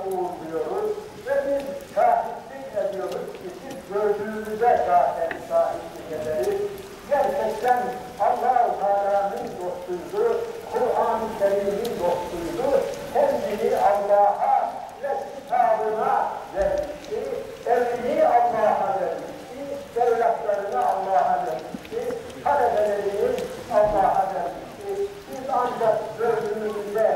uğurluyoruz ve biz şahitlik ediyoruz ki siz gördüğünüzde zaten şahitlik ederiz. Gerçekten Allah-u Teala'nın dostuydu, Kur'an-ı Kerim'in dostuydu, kendini Allah'a ve kitabına vermişti, evini Allah'a vermişti, devletlerini Allah'a vermişti, talebelerini Allah'a vermişti. Biz ancak gördüğümüzde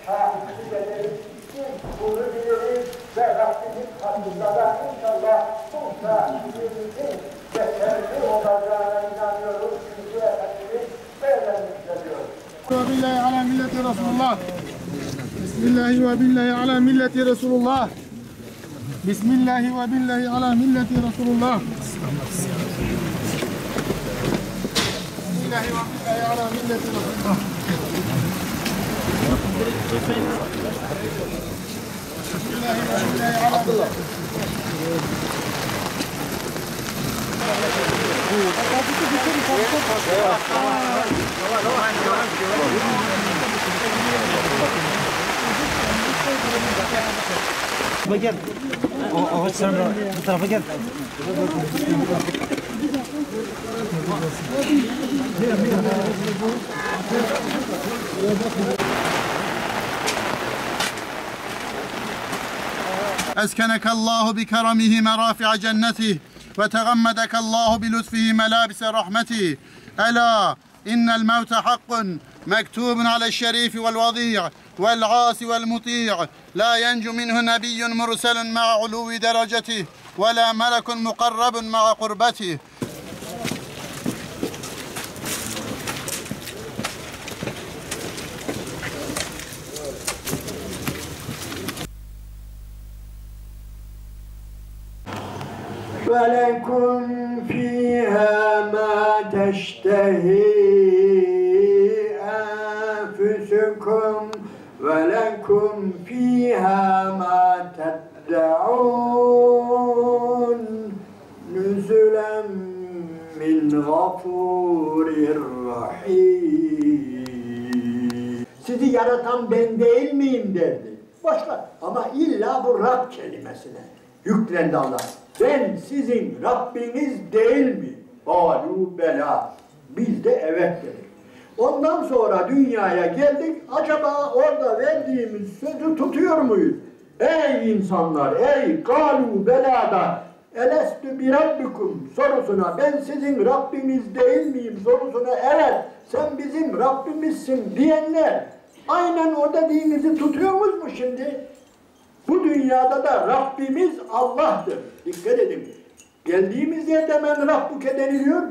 şahitlik ederiz, biz bunu biliriz ve Rabbimiz katında da inşallah bu şahitliğimizin geçerli olacağına inanıyoruz. Çünkü Efendimiz böyle müjdeliyor. Billahi ala milleti Resulullah. Bismillahi ve billahi ala milleti Resulullah. Bismillahi ve billahi ala milleti Resulullah. Bismillahi ve billahi ala milleti Resulullah. Bismillahi ve billahi ala milleti Gel. O ağaç sen bu tarafa gel. أسكنك الله بكرمه مرافع جنته وتغمدك الله بلطفه ملابس رحمته ألا إن الموت حق مكتوب على الشريف والوضيع والعاصي والمطيع لا ينجو منه نبي مرسل مع علو درجته ولا ملك مقرب مع قربته وَلَكُمْ فِيهَا مَا تَشْتَهِي أَنفُسُكُمْ وَلَكُمْ فِيهَا مَا تَدَّعُونَ نُزُلًا مِنْ غَفُورٍ رَحِيمٍ. Sizi yaratan ben değil miyim derdi. Başka ama illa bu Rab kelimesine yüklendi Allah. Ben sizin Rabbiniz değil mi? Kâlû belâ. Biz de evet dedik. Ondan sonra dünyaya geldik. Acaba orada verdiğimiz sözü tutuyor muyuz? Ey insanlar, ey kâlû belâda elestü bi rabbikum sorusuna ben sizin Rabbiniz değil miyim sorusuna evet sen bizim Rabbimizsin diyenler aynen o dediğinizi tutuyoruz mu şimdi? Bu dünyada da Rabbimiz Allah'tır. Dikkat edin. Geldiğimiz yerde men Rabbuke deniliyor.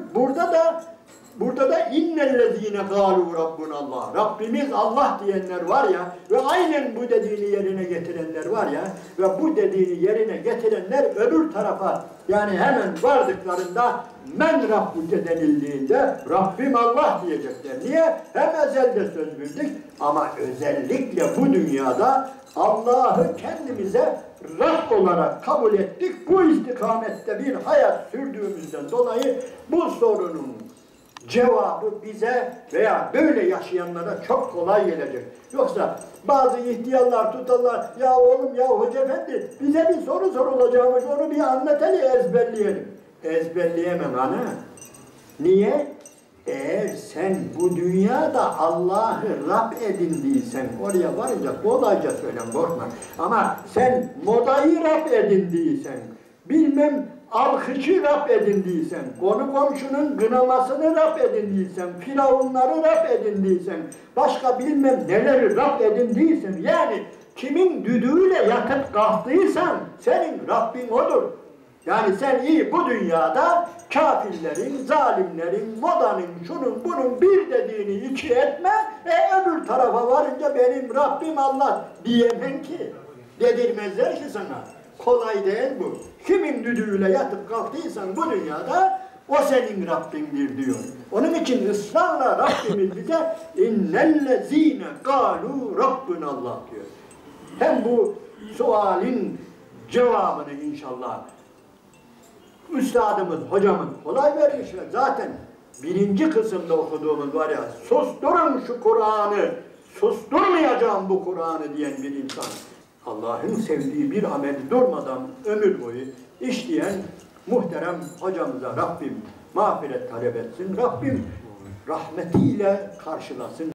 Burada da innellezine kâlû rabbunallah. Rabbimiz Allah diyenler var ya ve aynen bu dediğini yerine getirenler var ya ve bu dediğini yerine getirenler öbür tarafa yani hemen vardıklarında men Rabbuke denildiğinde Rabbim Allah diyecekler. Niye? Hem ezelde söz verdik ama özellikle bu dünyada Allah'ı kendimize Rab olarak kabul ettik. Bu istikamette bir hayat sürdüğümüzden dolayı bu sorunun cevabı bize veya böyle yaşayanlara çok kolay gelecek. Yoksa bazı ihtiyarlar tutarlar, ya oğlum ya hoca efendi bize bir soru sorulacakmış onu bir anlat hele ezberleyelim. Ezberleyemem ana. Niye? Eğer sen bu dünyada Allah'ı Rab edindiysen, oraya varınca kolayca söylem korkma. Ama sen modayı Rab edindiysen, bilmem alkışı Rab edindiysen, konu komşunun gınamasını Rab edindiysen, firavunları Rab edindiysen, başka bilmem neleri Rab edindiysen, yani kimin düdüğüyle yatıp kalktıysan, senin Rabbin odur. Yani sen iyi bu dünyada kafirlerin, zalimlerin, modanın, şunun, bunun bir dediğini iki etme, öbür tarafa varınca benim Rabbim Allah diyemem ki. Dedirmezler ki sana. Kolay değil bu. Kimin düdüğüyle yatıp kalktıysan bu dünyada o senin Rabbindir diyor. Onun için ısrarla Rabbimiz bize innellezine kâlû rabbunallah diyor. Hem bu sualin cevabını inşallah üstadımız, hocamız kolay vermişler. Zaten birinci kısımda okuduğumuz var ya, susturun şu Kur'an'ı, susturmayacağım bu Kur'an'ı diyen bir insan. Allah'ın sevdiği bir ameli durmadan ömür boyu işleyen muhterem hocamıza Rabbim mağfiret talep etsin. Rabbim rahmetiyle karşılasın.